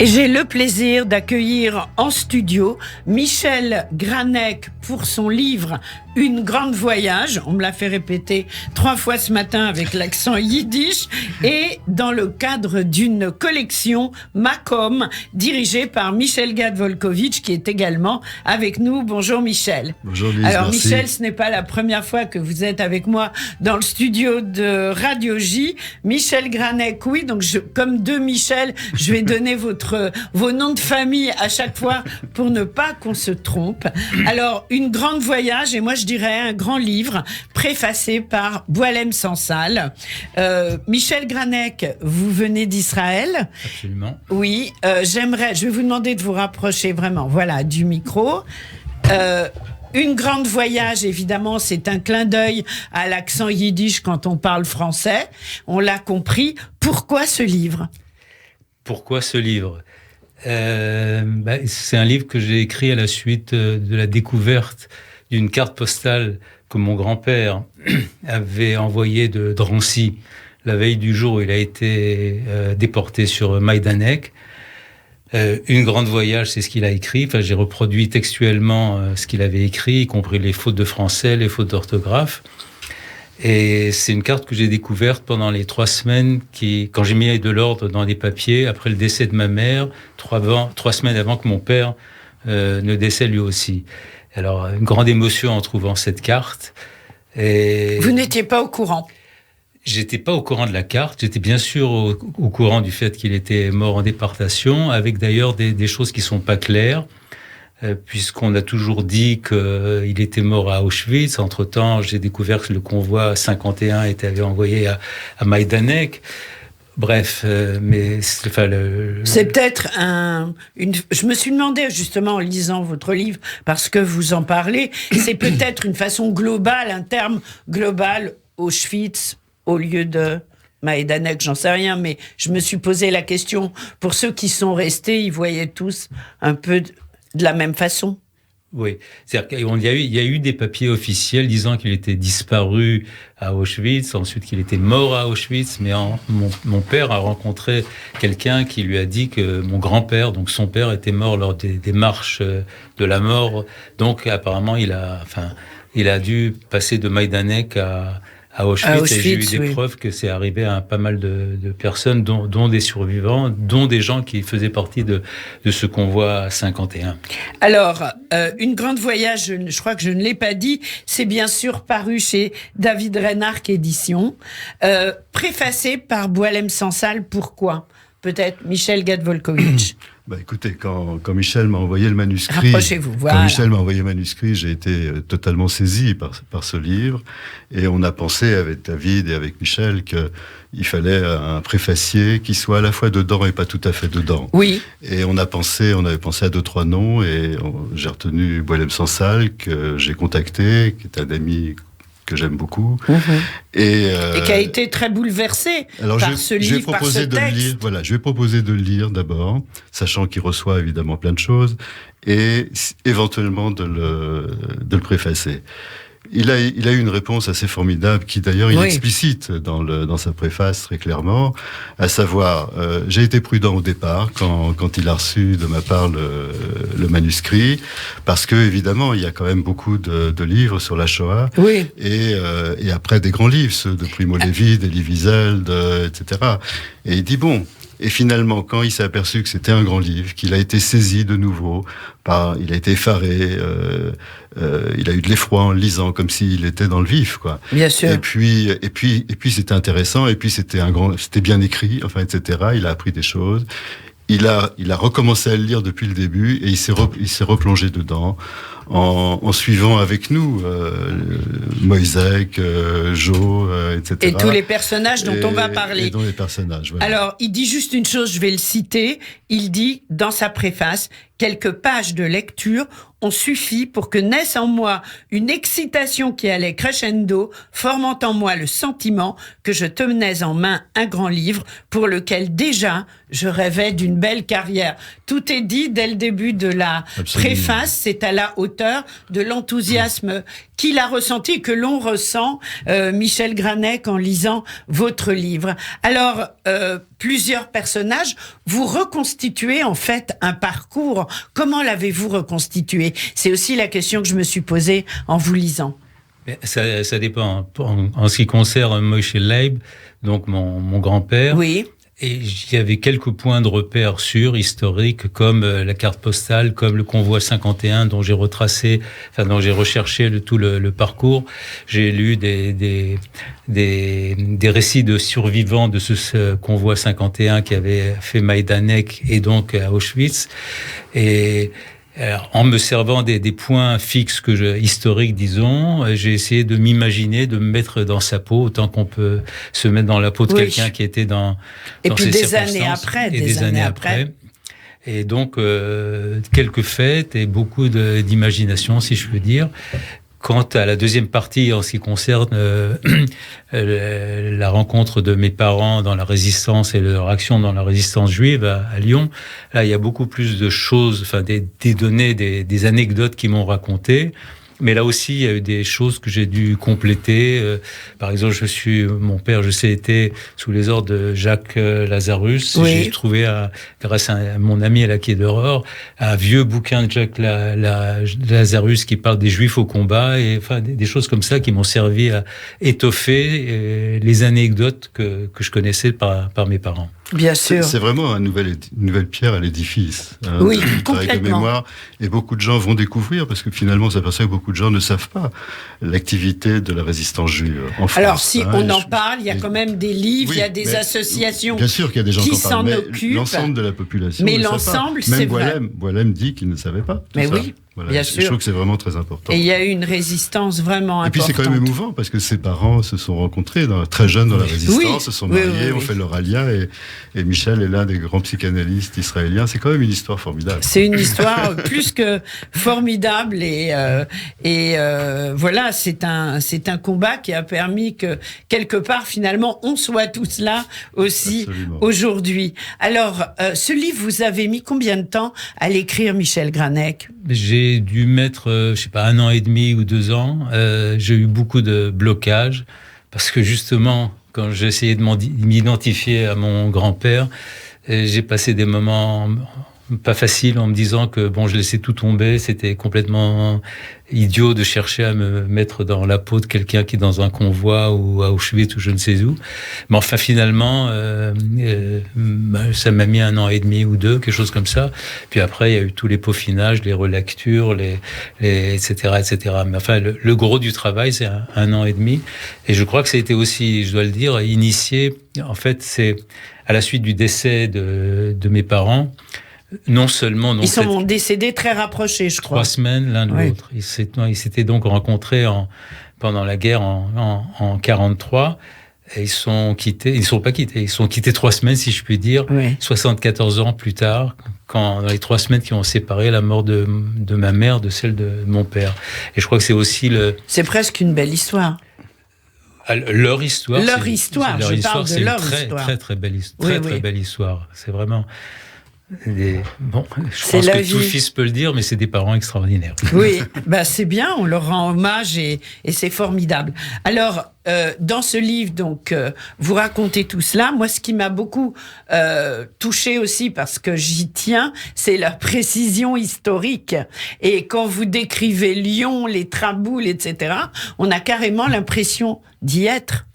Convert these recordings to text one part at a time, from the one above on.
Et j'ai le plaisir d'accueillir en studio Michel Granec pour son livre « Une grande voyage ». On me l'a fait répéter 3 fois ce matin avec l'accent yiddish. Et dans le cadre d'une collection Macom dirigée par Michel Gad-Volkovitch qui est également avec nous. Bonjour Michel. Bonjour Lise, Alors merci. Michel, ce n'est pas la première fois que vous êtes avec moi dans le studio de Radio J. Michel Granec, oui, donc comme deux Michel, je vais donner vos noms de famille à chaque fois pour ne pas qu'on se trompe. Alors, une grande voyage, et moi je dirais un grand livre, préfacé par Boualem Sansal. Michel Granec, vous venez d'Israël. Absolument. Oui, je vais vous demander de vous rapprocher vraiment, voilà, du micro. Une grande voyage, évidemment, c'est un clin d'œil à l'accent yiddish quand on parle français. On l'a compris. Pourquoi ce livre ? Pourquoi ce livre ? C'est un livre que j'ai écrit à la suite de la découverte d'une carte postale que mon grand-père avait envoyée de Drancy la veille du jour où il a été déporté sur Majdanek. Une grande voyage, c'est ce qu'il a écrit. Enfin, j'ai reproduit textuellement ce qu'il avait écrit, y compris les fautes de français, les fautes d'orthographe. Et c'est une carte que j'ai découverte pendant les 3 semaines quand j'ai mis de l'ordre dans les papiers, après le décès de ma mère, 3 semaines avant que mon père ne décède lui aussi. Alors, une grande émotion en trouvant cette carte. Et vous n'étiez pas au courant ? J'étais pas au courant de la carte. J'étais bien sûr au courant du fait qu'il était mort en déportation, avec d'ailleurs des choses qui sont pas claires, puisqu'on a toujours dit qu'il était mort à Auschwitz. Entre-temps, j'ai découvert que le convoi 51 avait envoyé à Majdanek. Bref, mais c'est peut-être je me suis demandé justement en lisant votre livre, parce que vous en parlez, c'est peut-être une façon globale, un terme global, Auschwitz au lieu de Majdanek, j'en sais rien, mais je me suis posé la question, pour ceux qui sont restés, ils voyaient tous un peu de la même façon. Oui, c'est-à-dire qu'il y a eu des papiers officiels disant qu'il était disparu à Auschwitz, ensuite qu'il était mort à Auschwitz, mais mon père a rencontré quelqu'un qui lui a dit que mon grand-père, donc son père, était mort lors des marches de la mort. Donc apparemment, il a dû passer de Majdanek à Auschwitz, et j'ai eu des preuves que c'est arrivé à pas mal de personnes, dont des survivants, dont des gens qui faisaient partie de ce convoi 51. Alors, Une grande voyage, je crois que je ne l'ai pas dit, c'est bien sûr paru chez David Reinhardt Éditions, préfacé par Boualem Sansal. Pourquoi ? Peut-être Michel Gad-Volkovitch. Écoutez, quand Michel m'a envoyé le manuscrit, rapprochez-vous, voilà. Quand Michel m'a envoyé le manuscrit, j'ai été totalement saisi par ce livre, et on a pensé avec David et avec Michel qu'il fallait un préfacier qui soit à la fois dedans et pas tout à fait dedans. Oui. Et on avait pensé à 2-3 noms, et j'ai retenu Boualem Sansal que j'ai contacté, qui est un ami que j'aime beaucoup, et qui a été très bouleversé par ce livre, par ce texte. Je vais proposer de le lire d'abord, sachant qu'il reçoit évidemment plein de choses, et éventuellement de le préfacer. Il a eu une réponse assez formidable qui d'ailleurs il explicite dans sa préface très clairement, à savoir j'ai été prudent au départ quand il a reçu de ma part le manuscrit, parce que évidemment il y a quand même beaucoup de livres sur la Shoah, et après des grands livres, ceux de Primo Levi, d'Elie Wiesel, etc. Et il dit bon. Et finalement, quand il s'est aperçu que c'était un grand livre, qu'il a été saisi de nouveau, il a été effaré, il a eu de l'effroi en le lisant, comme s'il était dans le vif, quoi. Bien sûr. Et puis c'était intéressant, et puis c'était bien écrit, enfin, etc. Il a appris des choses. Il a recommencé à le lire depuis le début, et il s'est replongé dedans, en suivant avec nous Moïsek, Jo, etc. Et tous les personnages dont on va parler. Et dont les personnages, voilà. Alors, il dit juste une chose, je vais le citer. Il dit, dans sa préface, « Quelques pages de lecture ont suffi pour que naisse en moi une excitation qui allait crescendo, formant en moi le sentiment que je tenais en main un grand livre pour lequel déjà je rêvais d'une belle carrière. » Tout est dit dès le début de la préface, c'est à la hauteur de l'enthousiasme qu'il a ressenti, que l'on ressent, Michel Granec, en lisant votre livre. Alors, plusieurs personnages, vous reconstituez en fait un parcours. Comment l'avez-vous reconstitué? C'est aussi la question que je me suis posée en vous lisant. Ça dépend. En ce qui concerne Moïse Leib, donc mon grand-père, oui. Et il y avait quelques points de repère sûrs, historiques, comme la carte postale, comme le convoi 51 dont j'ai recherché tout le parcours. J'ai lu des récits de survivants de ce convoi 51 qui avait fait Majdanek et donc à Auschwitz. Et en me servant des points fixes historiques, disons, j'ai essayé de m'imaginer, de me mettre dans sa peau, autant qu'on peut se mettre dans la peau de quelqu'un qui était dans et puis ces des circonstances. Des années après. Et donc, quelques fêtes et beaucoup d'imagination, si je peux dire. Quant à la deuxième partie, en ce qui concerne la rencontre de mes parents dans la résistance et leur action dans la résistance juive à Lyon, là, il y a beaucoup plus de choses, enfin des données, des anecdotes qui m'ont raconté. Mais là aussi, il y a eu des choses que j'ai dû compléter. Par exemple, mon père, était sous les ordres de Jacques Lazarus. Oui. J'ai trouvé, grâce à mon ami à la Quai d'Aurore, un vieux bouquin de Jacques Lazarus qui parle des Juifs au combat, et enfin des choses comme ça qui m'ont servi à étoffer les anecdotes que je connaissais par mes parents. Bien sûr. C'est vraiment une nouvelle pierre à l'édifice. Oui, un travail de mémoire. Et beaucoup de gens vont découvrir, parce que finalement, on s'aperçoit que beaucoup de gens ne savent pas l'activité de la résistance juive en France. Alors, si on en parle, il y a quand même des livres, il y a des associations bien sûr qu'il y a des gens qui en parlent, s'en occupent. L'ensemble de la population mais ne l'ensemble, sait pas. c'est vrai. Boilem dit qu'il ne savait pas. Mais ça. oui. Voilà, bien je sûr. trouve que c'est vraiment très important. Et il y a eu une résistance vraiment importante. Et puis c'est quand même émouvant, parce que ses parents se sont rencontrés très jeunes dans la résistance, se sont mariés, ont fait leur alia, et Michel est l'un des grands psychanalystes israéliens. C'est quand même une histoire formidable. C'est une histoire plus que formidable, et voilà, c'est un combat qui a permis que quelque part finalement on soit tous là aussi. Absolument. Aujourd'hui. Alors, ce livre, vous avez mis combien de temps à l'écrire, Michel Granec? J'ai dû mettre, 1 an et demi ou 2 ans. J'ai eu beaucoup de blocages, parce que justement, quand j'ai essayé de m'identifier à mon grand-père, j'ai passé des moments pas faciles en me disant que je laissais tout tomber, c'était complètement idiot de chercher à me mettre dans la peau de quelqu'un qui est dans un convoi ou à Auschwitz ou je ne sais où. Mais enfin, finalement, ça m'a mis 1 an et demi ou 2, quelque chose comme ça. Puis après, il y a eu tous les peaufinages, les relectures, etc., etc. Mais enfin, le gros du travail, c'est 1 an et demi. Et je crois que ça a été aussi, je dois le dire, initié. En fait, c'est à la suite du décès de mes parents. Non seulement... Ils sont décédés très rapprochés, je crois. 3 semaines l'un de l'autre. Ils s'étaient donc rencontrés pendant la guerre en 43. Et ils sont pas quittés. Ils sont quittés 3 semaines, si je puis dire. 74 ans plus tard, dans les 3 semaines qui ont séparé la mort de ma mère de celle de mon père. Et je crois que c'est aussi C'est presque une belle histoire. Leur histoire. Je parle de leur histoire. Très, très belle histoire. Très belle histoire. C'est vraiment... je pense que tout fils peut le dire, mais c'est des parents extraordinaires. Oui, c'est bien, on leur rend hommage et c'est formidable. Alors, dans ce livre, donc, vous racontez tout cela. Moi, ce qui m'a beaucoup touchée aussi, parce que j'y tiens, c'est la précision historique. Et quand vous décrivez Lyon, les traboules, etc., on a carrément l'impression d'y être.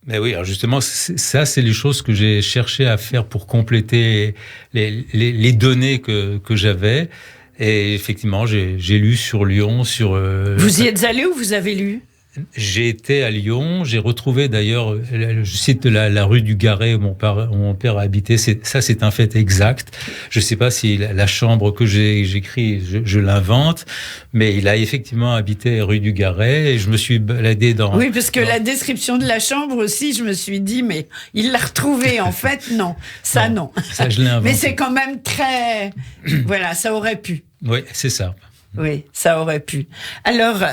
Mais oui, alors justement, c'est les choses que j'ai cherché à faire pour compléter les données que j'avais. Et effectivement, j'ai lu sur Lyon, Vous y êtes allé ou vous avez lu ? J'ai été à Lyon, j'ai retrouvé d'ailleurs, je cite la rue du Garret où mon père a habité, c'est un fait exact. Je ne sais pas si la chambre que j'écris, je l'invente, mais il a effectivement habité rue du Garret et je me suis baladé dans... Oui, parce que la description de la chambre aussi, je me suis dit, mais il l'a retrouvée. En fait, non. Non. Ça, je l'ai inventé. Mais c'est quand même très... Voilà, ça aurait pu. Oui, c'est ça. Oui, ça aurait pu. Alors...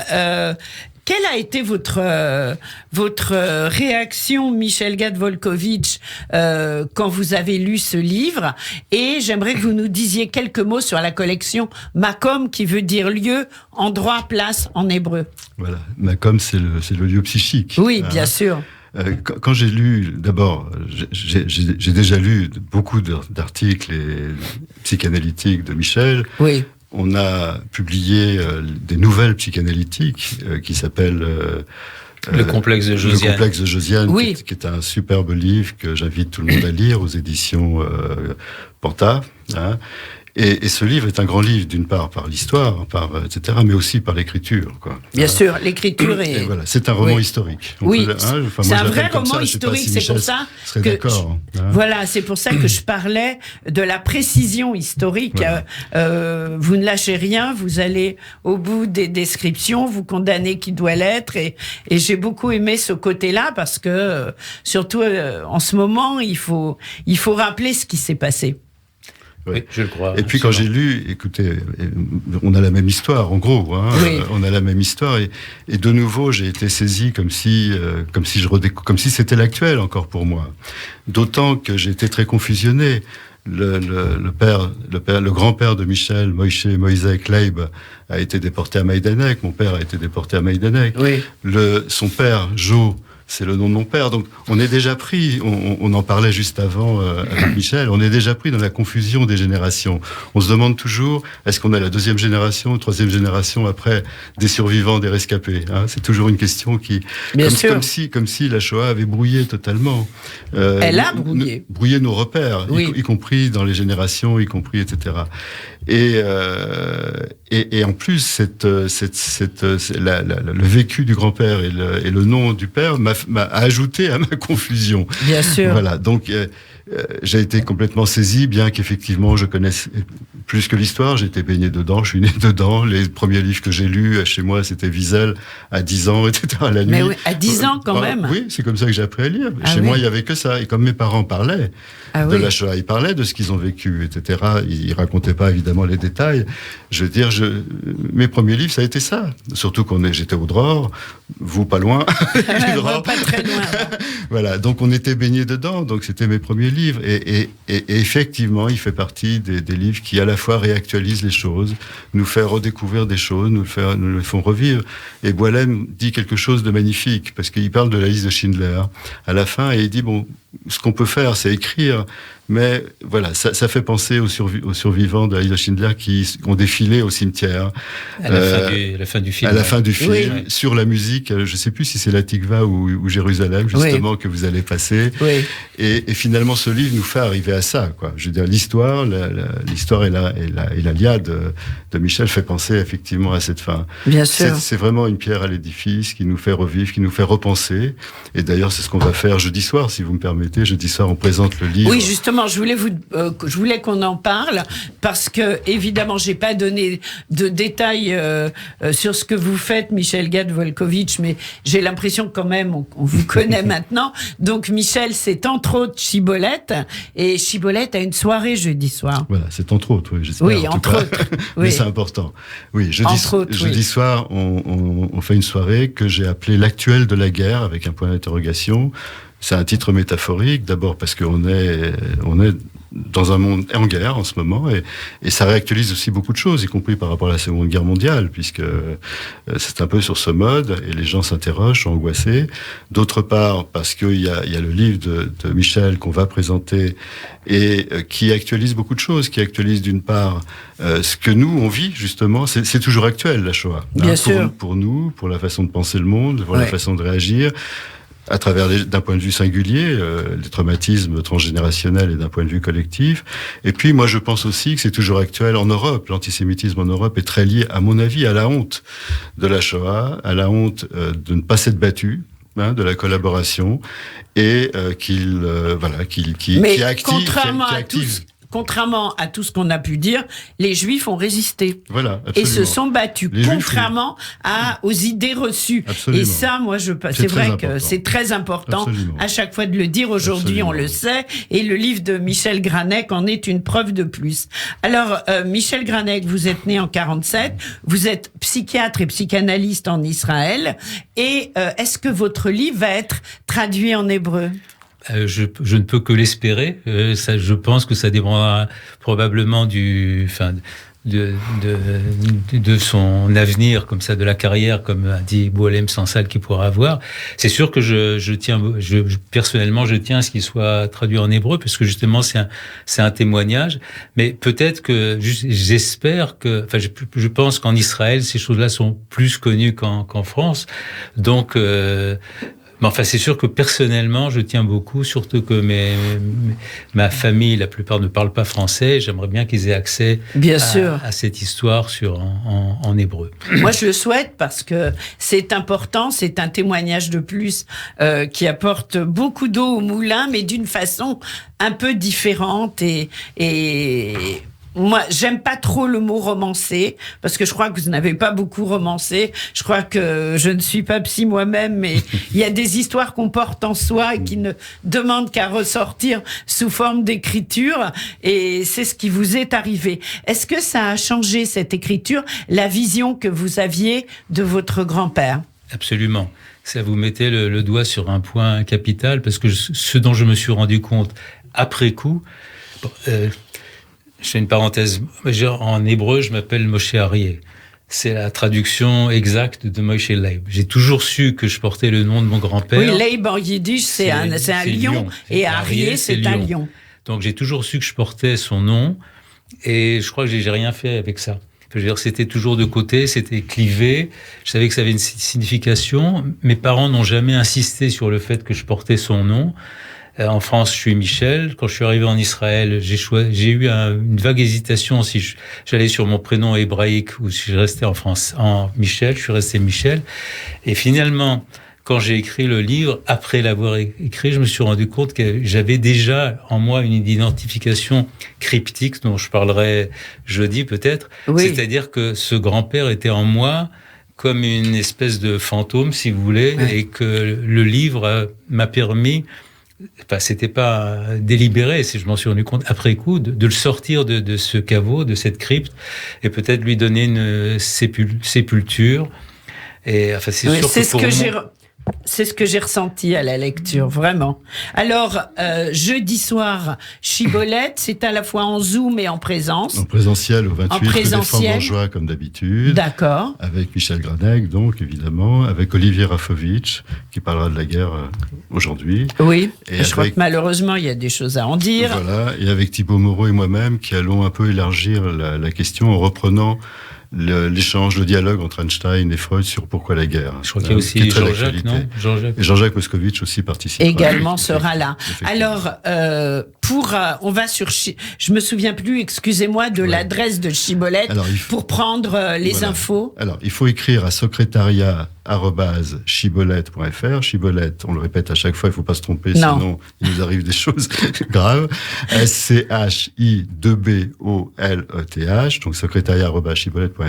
quelle a été votre réaction, Michel Gad-Volkovitch, quand vous avez lu ce livre? Et j'aimerais que vous nous disiez quelques mots sur la collection Makom, qui veut dire lieu, endroit, place en hébreu. Voilà, Makom, c'est le lieu psychique. Oui, bien sûr. Quand j'ai lu, d'abord, j'ai déjà lu beaucoup d'articles psychanalytiques de Michel. Oui. On a publié des nouvelles psychanalytiques qui s'appellent Le complexe de Josiane. Le complexe de Josiane, oui. qui est un superbe livre que j'invite tout le monde à lire aux éditions Panta. Hein. Et ce livre est un grand livre, d'une part par l'histoire, etc., mais aussi par l'écriture. Quoi. Bien sûr, l'écriture est... Et voilà, c'est un roman historique. C'est un vrai roman historique, c'est pour ça que... d'accord. Voilà, c'est pour ça que je parlais de la précision historique. Voilà. Vous ne lâchez rien, vous allez au bout des descriptions, vous condamnez qui doit l'être, et j'ai beaucoup aimé ce côté-là, parce que, surtout en ce moment, il faut rappeler ce qui s'est passé. Oui, je le crois. Et puis quand j'ai lu, écoutez, on a la même histoire, en gros. Hein, oui. On a la même histoire, et de nouveau, j'ai été saisi comme si c'était l'actuel encore pour moi. D'autant que j'ai été très confusionné. Le grand-père de Michel, Moïse Kleib, a été déporté à Majdanek. Mon père a été déporté à Majdanek. Oui. Son père, Jo, c'est le nom de mon père. Donc, on est déjà pris, on en parlait juste avant avec Michel, on est déjà pris dans la confusion des générations. On se demande toujours, est-ce qu'on a la deuxième génération, troisième génération après des survivants, des rescapés, hein? C'est toujours une question qui... Comme si la Shoah avait brouillé totalement. Elle a brouillé. Brouillé nos repères, oui. y compris dans les générations, y compris, etc. Et en plus, le vécu du grand-père et le nom du père m'a ajouté à ma confusion. Bien sûr. Voilà, donc j'ai été complètement saisi, bien qu'effectivement je connaisse plus que l'histoire, j'ai été baigné dedans, je suis né dedans. Les premiers livres que j'ai lus chez moi, c'était Wiesel, à 10 ans, etc. à la nuit. Mais oui, à 10 ans quand même. Oui, c'est comme ça que j'ai appris à lire. Chez moi, il n'y avait que ça. Et comme mes parents parlaient de la Shoah, ils parlaient de ce qu'ils ont vécu, etc. Ils racontaient pas évidemment les détails. Je veux dire, mes premiers livres, ça a été ça. Surtout j'étais au Dror, vous pas loin. Pas très loin. Voilà, donc on était baignés dedans, donc c'était mes premiers livres. Et effectivement, il fait partie des livres qui à la fois réactualisent les choses, nous fait redécouvrir des choses, nous les font revivre. Et Boilem dit quelque chose de magnifique, parce qu'il parle de la liste de Schindler à la fin, et il dit, bon, ce qu'on peut faire, c'est écrire, mais voilà, ça fait penser aux survivants de la liste de Schindler qui ont défilé au cimetière. À la fin du film. À la fin du film, oui. Sur la musique, je ne sais plus si c'est la Tikva ou Jérusalem, justement, oui. que vous allez passer. Oui. Et finalement, ce livre nous fait arriver à ça, quoi. Je veux dire, l'histoire et la lia de Michel fait penser effectivement à cette fin. Bien sûr. C'est vraiment une pierre à l'édifice qui nous fait revivre, qui nous fait repenser. Et d'ailleurs, c'est ce qu'on va faire jeudi soir, si vous me permettez. Jeudi soir, on présente le livre. Oui, justement, je voulais qu'on en parle, parce que, évidemment, j'ai pas donné de détails sur ce que vous faites, Michel Gad-Volkovitch, mais j'ai l'impression quand même, on vous connaît maintenant. Donc, Michel, c'est entre autres Chibolette, et Chibolette a une soirée jeudi soir. Voilà, c'est entre autres, oui, j'espère. Oui, entre autres. Mais oui. c'est important. Oui, jeudi soir, on fait une soirée que j'ai appelée l'actuel de la guerre, avec un point d'interrogation. C'est un titre métaphorique, d'abord parce qu'on est dans un monde en guerre en ce moment, et ça réactualise aussi beaucoup de choses, y compris par rapport à la Seconde Guerre mondiale, puisque c'est un peu sur ce mode, et les gens s'interrogent, sont angoissés. D'autre part, parce qu'il y a le livre de Michel qu'on va présenter, et qui actualise beaucoup de choses, qui actualise d'une part ce que nous, on vit, justement, c'est toujours actuel, la Shoah. Bien sûr. Pour nous, pour la façon de penser le monde, pour la façon de réagir, à travers d'un point de vue singulier, les traumatismes transgénérationnels et d'un point de vue collectif. Et puis, moi, je pense aussi que c'est toujours actuel en Europe. L'antisémitisme en Europe est très lié, à mon avis, à la honte de la Shoah, à la honte de ne pas s'être battu, de la collaboration, et qui active contrairement à tout ce qu'on a pu dire, les Juifs ont résisté. Voilà, absolument. Et se sont battus, Les Juifs, contrairement aux idées reçues. Absolument. Et ça, moi, c'est vrai très que important. c'est très important Absolument. à chaque fois de le dire. Aujourd'hui, Absolument. on le sait. Et le livre de Michel Granec en est une preuve de plus. Alors, Michel Granec, vous êtes né en 47. Vous êtes psychiatre et psychanalyste en Israël. Et est-ce que votre livre va être traduit en hébreu? Je ne peux que l'espérer. Je pense que ça dépendra probablement de son avenir, comme ça, de la carrière, comme a dit Boualem Sansal, qu'il pourra avoir. C'est sûr que personnellement, je tiens à ce qu'il soit traduit en hébreu, parce que justement, c'est un témoignage. Mais peut-être que, j'espère que, je pense qu'en Israël, ces choses-là sont plus connues qu'en France. Donc, mais enfin, c'est sûr que personnellement, je tiens beaucoup, surtout que ma famille, la plupart ne parle pas français. J'aimerais bien qu'ils aient accès à cette histoire en hébreu. Moi, je le souhaite parce que c'est important, c'est un témoignage de plus qui apporte beaucoup d'eau au moulin, mais d'une façon un peu différente et moi, j'aime pas trop le mot romancé, parce que je crois que vous n'avez pas beaucoup romancé. Je crois que je ne suis pas psy moi-même, mais il y a des histoires qu'on porte en soi et qui ne demandent qu'à ressortir sous forme d'écriture. Et c'est ce qui vous est arrivé. Est-ce que ça a changé, cette écriture, la vision que vous aviez de votre grand-père? Absolument. Ça, vous mettez le doigt sur un point capital, parce que ce dont je me suis rendu compte après coup... je fais une parenthèse. En hébreu, je m'appelle Moshe Aryeh. C'est la traduction exacte de Moshe Leib. J'ai toujours su que je portais le nom de mon grand-père. Oui, Leib en yiddish, c'est un lion. Et Aryeh, c'est un lion. Donc j'ai toujours su que je portais son nom. Et je crois que j'ai rien fait avec ça. Je veux dire, c'était toujours de côté, c'était clivé. Je savais que ça avait une signification. Mes parents n'ont jamais insisté sur le fait que je portais son nom. En France, je suis Michel. Quand je suis arrivé en Israël, j'ai eu une vague hésitation si j'allais sur mon prénom hébraïque ou si je restais en Michel. Je suis resté Michel. Et finalement, quand j'ai écrit le livre, après l'avoir écrit, je me suis rendu compte que j'avais déjà en moi une identification cryptique dont je parlerai jeudi peut-être. Oui. C'est-à-dire que ce grand-père était en moi comme une espèce de fantôme, si vous voulez, oui. Et que le livre m'a permis... Enfin, c'était pas délibéré, si je m'en suis rendu compte après coup, de le sortir de ce caveau, de cette crypte, et peut-être lui donner une sépulture. Et enfin, c'est sûr que c'est ce que j'ai ressenti à la lecture, vraiment. Alors, jeudi soir, Chibolette, c'est à la fois en Zoom et en présence. En présentiel au 28 rue des Francs-Bourgeois, comme d'habitude. D'accord. Avec Michel Granec, donc, évidemment. Avec Olivier Rafovitch, qui parlera de la guerre aujourd'hui. Oui, et je crois que malheureusement, il y a des choses à en dire. Voilà, et avec Thibaut Moreau et moi-même, qui allons un peu élargir la question en reprenant l'échange, le dialogue entre Einstein et Freud sur pourquoi la guerre. Je crois qu'il y a aussi Jean-Jacques, non ? Et Jean-Jacques Moscovitch aussi participe. Également sera là. Alors, on va sur... Je me souviens plus, excusez-moi, de l'adresse de Chibolette pour prendre les infos. Alors, il faut écrire à secrétariat@chibolette.fr. Chibolette, on le répète à chaque fois, il ne faut pas se tromper, sinon il nous arrive des choses graves. SCHI2BOLETH, donc secrétariat@chibolette.fr,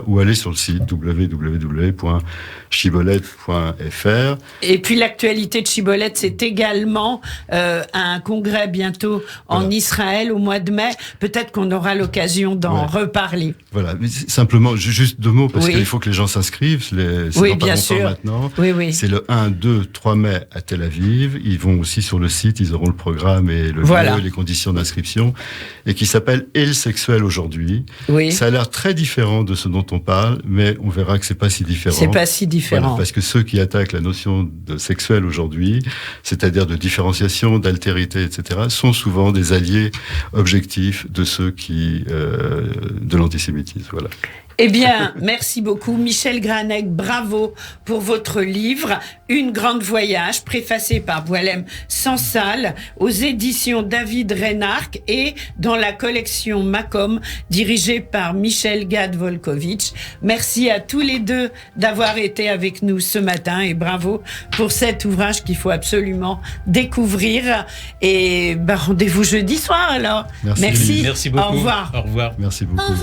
ou aller sur le site www.chibolette.fr. Et puis l'actualité de Chibolette, c'est également un congrès bientôt en Israël au mois de mai. Peut-être qu'on aura l'occasion d'en reparler. Voilà, mais simplement, juste 2 mots, parce qu'il faut que les gens s'inscrivent. Oui, bien sûr. Maintenant. Oui. C'est le 1, 2, 3 mai à Tel Aviv. Ils vont aussi sur le site, ils auront le programme et le lieu, les conditions d'inscription, et qui s'appelle Et le sexuel aujourd'hui. Oui. Ça a l'air très différent de ce dont on parle, mais on verra que c'est pas si différent. C'est pas si différent. Voilà, parce que ceux qui attaquent la notion de sexuel aujourd'hui, c'est-à-dire de différenciation, d'altérité, etc., sont souvent des alliés objectifs de ceux qui de l'antisémitisme. Voilà. Eh bien, merci beaucoup, Michel Granec. Bravo pour votre livre, Une grande voyage, préfacé par Boualem Sansal, aux éditions David Reynark et dans la collection Macom, dirigée par Michel Gad-Volkovitch. Merci à tous les deux d'avoir été avec nous ce matin et bravo pour cet ouvrage qu'il faut absolument découvrir. Et rendez-vous jeudi soir alors. Merci. Merci beaucoup. Au revoir. Au revoir. Merci beaucoup.